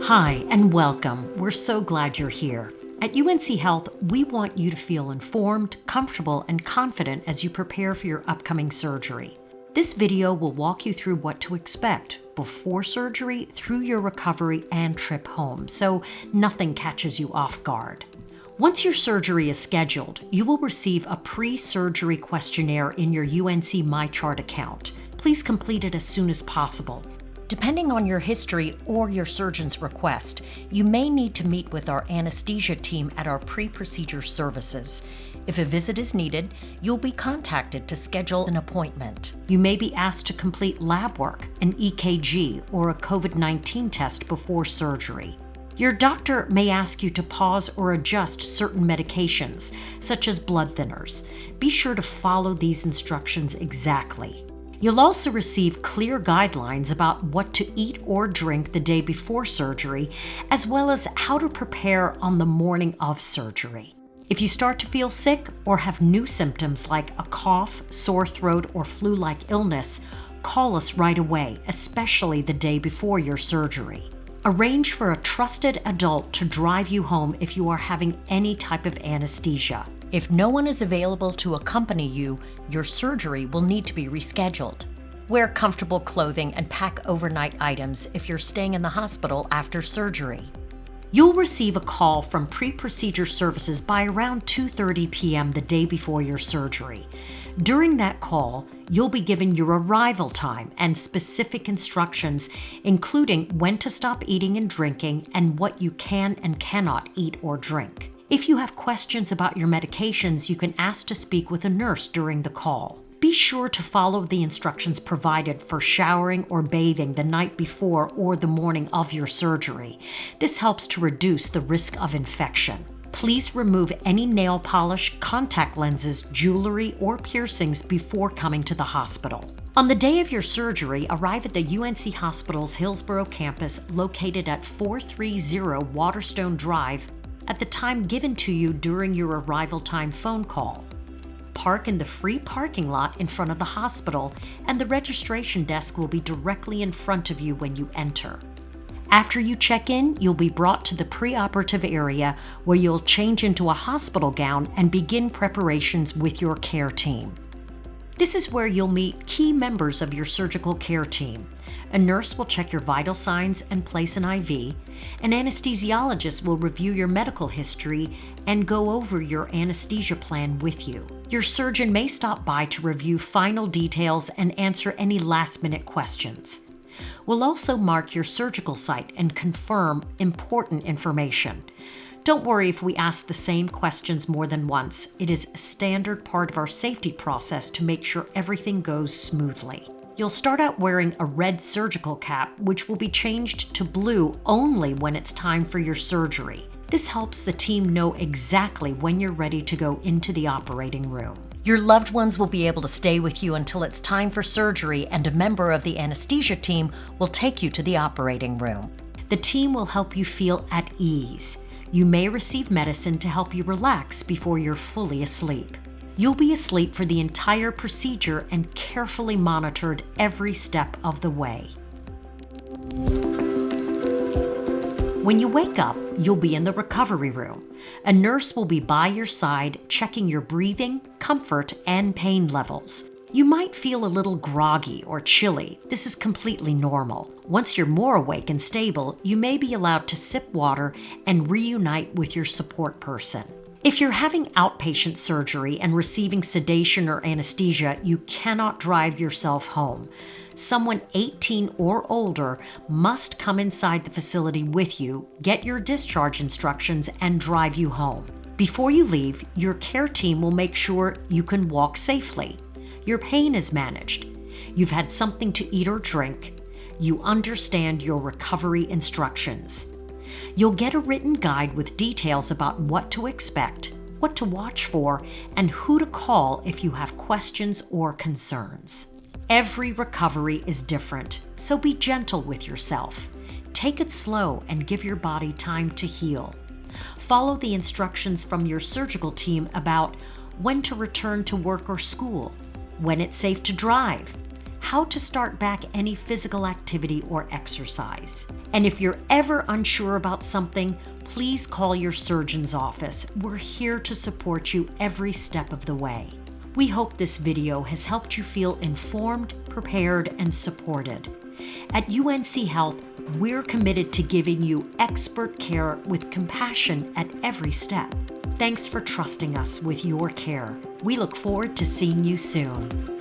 Hi, and welcome. We're so glad you're here. At UNC Health, we want you to feel informed, comfortable, and confident as you prepare for your upcoming surgery. This video will walk you through what to expect before surgery, through your recovery, and trip home, so nothing catches you off guard. Once your surgery is scheduled, you will receive a pre-surgery questionnaire in your UNC MyChart account. Please complete it as soon as possible. Depending on your history or your surgeon's request, you may need to meet with our anesthesia team at our pre-procedure services. If a visit is needed, you'll be contacted to schedule an appointment. You may be asked to complete lab work, an EKG, or a COVID-19 test before surgery. Your doctor may ask you to pause or adjust certain medications, such as blood thinners. Be sure to follow these instructions exactly. You'll also receive clear guidelines about what to eat or drink the day before surgery, as well as how to prepare on the morning of surgery. If you start to feel sick or have new symptoms like a cough, sore throat, or flu-like illness, call us right away, especially the day before your surgery. Arrange for a trusted adult to drive you home if you are having any type of anesthesia. If no one is available to accompany you, your surgery will need to be rescheduled. Wear comfortable clothing and pack overnight items if you're staying in the hospital after surgery. You'll receive a call from pre-procedure services by around 2:30 p.m. the day before your surgery. During that call, you'll be given your arrival time and specific instructions, including when to stop eating and drinking and what you can and cannot eat or drink. If you have questions about your medications, you can ask to speak with a nurse during the call. Be sure to follow the instructions provided for showering or bathing the night before or the morning of your surgery. This helps to reduce the risk of infection. Please remove any nail polish, contact lenses, jewelry, or piercings before coming to the hospital. On the day of your surgery, arrive at the UNC Hospital's Hillsborough campus located at 430 Waterstone Drive at the time given to you during your arrival time phone call. Park in the free parking lot in front of the hospital, and the registration desk will be directly in front of you when you enter. After you check in, you'll be brought to the preoperative area where you'll change into a hospital gown and begin preparations with your care team. This is where you'll meet key members of your surgical care team. A nurse will check your vital signs and place an IV. An anesthesiologist will review your medical history and go over your anesthesia plan with you. Your surgeon may stop by to review final details and answer any last-minute questions. We'll also mark your surgical site and confirm important information. Don't worry if we ask the same questions more than once. It is a standard part of our safety process to make sure everything goes smoothly. You'll start out wearing a red surgical cap, which will be changed to blue only when it's time for your surgery. This helps the team know exactly when you're ready to go into the operating room. Your loved ones will be able to stay with you until it's time for surgery, and a member of the anesthesia team will take you to the operating room. The team will help you feel at ease. You may receive medicine to help you relax before you're fully asleep. You'll be asleep for the entire procedure and carefully monitored every step of the way. When you wake up, you'll be in the recovery room. A nurse will be by your side, checking your breathing, comfort, and pain levels. You might feel a little groggy or chilly. This is completely normal. Once you're more awake and stable, you may be allowed to sip water and reunite with your support person. If you're having outpatient surgery and receiving sedation or anesthesia, you cannot drive yourself home. Someone 18 or older must come inside the facility with you, get your discharge instructions, and drive you home. Before you leave, your care team will make sure you can walk safely. Your pain is managed. You've had something to eat or drink. You understand your recovery instructions. You'll get a written guide with details about what to expect, what to watch for, and who to call if you have questions or concerns. Every recovery is different, so be gentle with yourself. Take it slow and give your body time to heal. Follow the instructions from your surgical team about when to return to work or school, when it's safe to drive, how to start back any physical activity or exercise. And if you're ever unsure about something, please call your surgeon's office. We're here to support you every step of the way. We hope this video has helped you feel informed, prepared, and supported. At UNC Health, we're committed to giving you expert care with compassion at every step. Thanks for trusting us with your care. We look forward to seeing you soon.